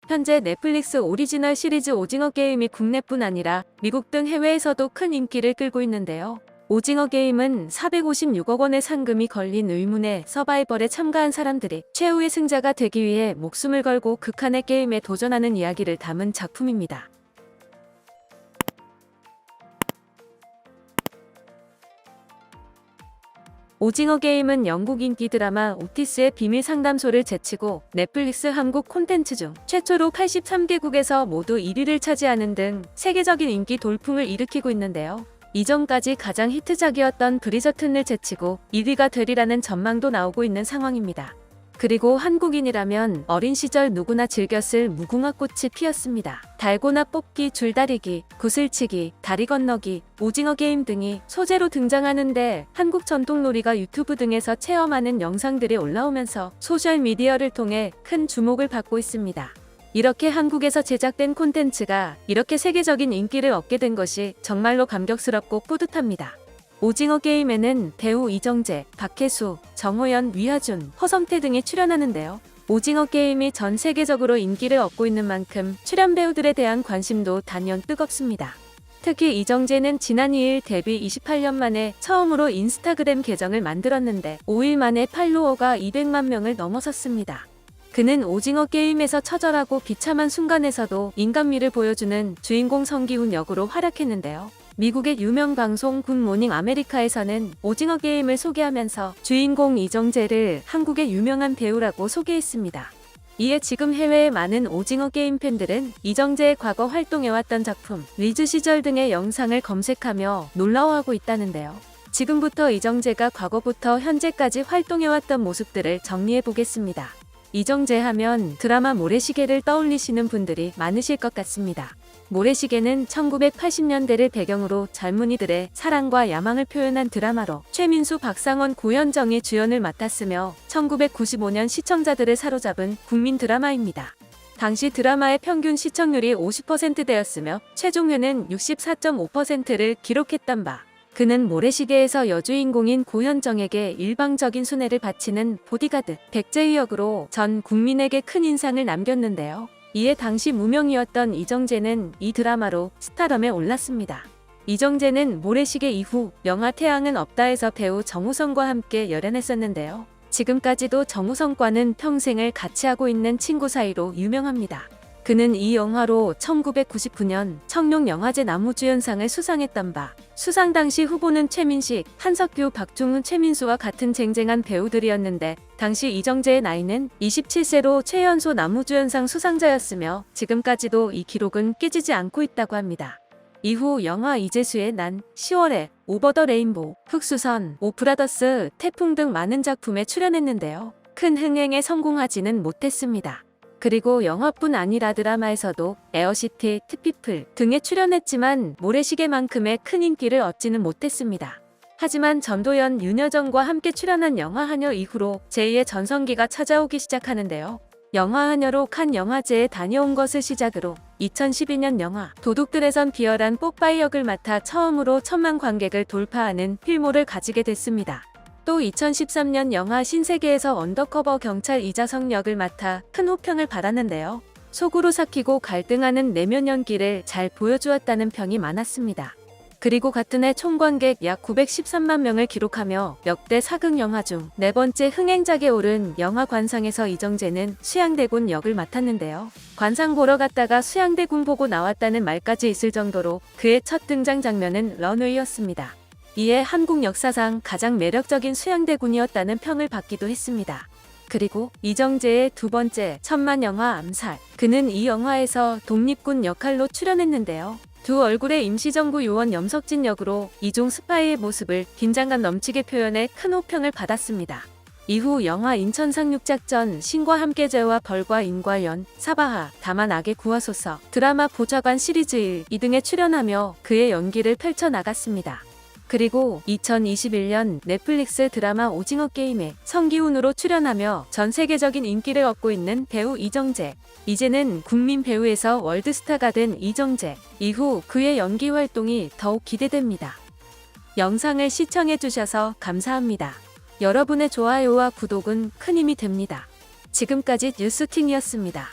현재 넷플릭스 오리지널 시리즈 오징어 게임이 국내뿐 아니라 미국 등 해외에서도 큰 인기를 끌고 있는데요. 오징어 게임은 456억 원의 상금이 걸린 의문의 서바이벌에 참가한 사람들이 최후의 승자가 되기 위해 목숨을 걸고 극한의 게임에 도전하는 이야기를 담은 작품입니다. 오징어 게임은 영국 인기 드라마 오티스의 비밀 상담소를 제치고 넷플릭스 한국 콘텐츠 중 최초로 83개국에서 모두 1위를 차지하는 등 세계적인 인기 돌풍을 일으키고 있는데요. 이전까지 가장 히트작이었던 브리저튼을 제치고 1위가 되리라는 전망도 나오고 있는 상황입니다. 그리고 한국인이라면 어린 시절 누구나 즐겼을 무궁화 꽃이 피었습니다. 달고나 뽑기, 줄다리기, 구슬치기, 다리 건너기, 오징어 게임 등이 소재로 등장하는데 한국 전통놀이가 유튜브 등에서 체험하는 영상들이 올라오면서 소셜미디어를 통해 큰 주목을 받고 있습니다. 이렇게 한국에서 제작된 콘텐츠가 이렇게 세계적인 인기를 얻게 된 것이 정말로 감격스럽고 뿌듯합니다. 오징어 게임에는 배우 이정재, 박혜수, 정호연, 위하준, 허성태 등이 출연하는데요. 오징어 게임이 전 세계적으로 인기를 얻고 있는 만큼 출연 배우들에 대한 관심도 단연 뜨겁습니다. 특히 이정재는 지난 2일 데뷔 28년 만에 처음으로 인스타그램 계정을 만들었는데 5일 만에 팔로워가 200만 명을 넘어섰습니다. 그는 오징어 게임에서 처절하고 비참한 순간에서도 인간미를 보여주는 주인공 성기훈 역으로 활약했는데요. 미국의 유명 방송 굿모닝 아메리카에서는 오징어 게임을 소개하면서 주인공 이정재를 한국의 유명한 배우라고 소개했습니다. 이에 지금 해외의 많은 오징어 게임 팬들은 이정재의 과거 활동해왔던 작품, 리즈 시절 등의 영상을 검색하며 놀라워하고 있다는데요. 지금부터 이정재가 과거부터 현재까지 활동해왔던 모습들을 정리해보겠습니다. 이정재 하면 드라마 모래시계를 떠올리시는 분들이 많으실 것 같습니다. 모래시계는 1980년대를 배경으로 젊은이들의 사랑과 야망을 표현한 드라마로 최민수, 박상원, 고현정이 주연을 맡았으며 1995년 시청자들을 사로잡은 국민 드라마입니다. 당시 드라마의 평균 시청률이 50%대였으며 최종회는 64.5%를 기록했던 바, 그는 모래시계에서 여주인공인 고현정에게 일방적인 순애를 바치는 보디가드 백제희 역으로 전 국민에게 큰 인상을 남겼는데요. 이에 당시 무명이었던 이정재는 이 드라마로 스타덤에 올랐습니다. 이정재는 모래시계 이후 영화 태양은 없다에서 배우 정우성과 함께 열연했었는데요. 지금까지도 정우성과는 평생을 같이 하고 있는 친구 사이로 유명합니다. 그는 이 영화로 1999년 청룡영화제 나무주연상을 수상했던 바, 수상 당시 후보는 최민식, 한석규, 박중훈, 최민수와 같은 쟁쟁한 배우들이었는데 당시 이정재의 나이는 27세로 최연소 나무주연상 수상자였으며 지금까지도 이 기록은 깨지지 않고 있다고 합니다. 이후 영화 이재수의 난, 10월에, 오버 더 레인보우, 흑수선, 오브라더스, 태풍 등 많은 작품에 출연했는데요. 큰 흥행에 성공하지는 못했습니다. 그리고 영화뿐 아니라 드라마에서도 에어시티, 트피플 등에 출연했지만 모래시계만큼의 큰 인기를 얻지는 못했습니다. 하지만 전도연, 윤여정과 함께 출연한 영화 하녀 이후로 제2의 전성기가 찾아오기 시작하는데요. 영화 하녀로 칸 영화제에 다녀온 것을 시작으로 2012년 영화 도둑들에선 비열한 뽀빠이 역을 맡아 처음으로 1000만 관객을 돌파하는 필모를 가지게 됐습니다. 또 2013년 영화 신세계에서 언더커버 경찰 이자성 역을 맡아 큰 호평을 받았는데요. 속으로 삭히고 갈등하는 내면 연기를 잘 보여주었다는 평이 많았습니다. 그리고 같은 해 총관객 약 913만 명을 기록하며 역대 사극 영화 중 4번째 흥행작에 오른 영화 관상에서 이정재는 수양대군 역을 맡았는데요. 관상 보러 갔다가 수양대군 보고 나왔다는 말까지 있을 정도로 그의 첫 등장 장면은 런웨이였습니다. 이에 한국 역사상 가장 매력적인 수양대군이었다는 평을 받기도 했습니다. 그리고 이정재의 두 번째 천만 영화 암살, 그는 이 영화에서 독립군 역할로 출연했는데요. 두 얼굴의 임시정부 요원 염석진 역으로 이종 스파이의 모습을 긴장감 넘치게 표현해 큰 호평을 받았습니다. 이후 영화 인천 상륙작전, 신과 함께제와 벌과 인과연, 사바하, 다만 악의 구하소서, 드라마 보좌관 시리즈 1, 2등에 출연하며 그의 연기를 펼쳐나갔습니다. 그리고 2021년 넷플릭스 드라마 오징어 게임에 성기훈으로 출연하며 전 세계적인 인기를 얻고 있는 배우 이정재. 이제는 국민 배우에서 월드스타가 된 이정재. 이후 그의 연기 활동이 더욱 기대됩니다. 영상을 시청해주셔서 감사합니다. 여러분의 좋아요와 구독은 큰 힘이 됩니다. 지금까지 뉴스팅이었습니다.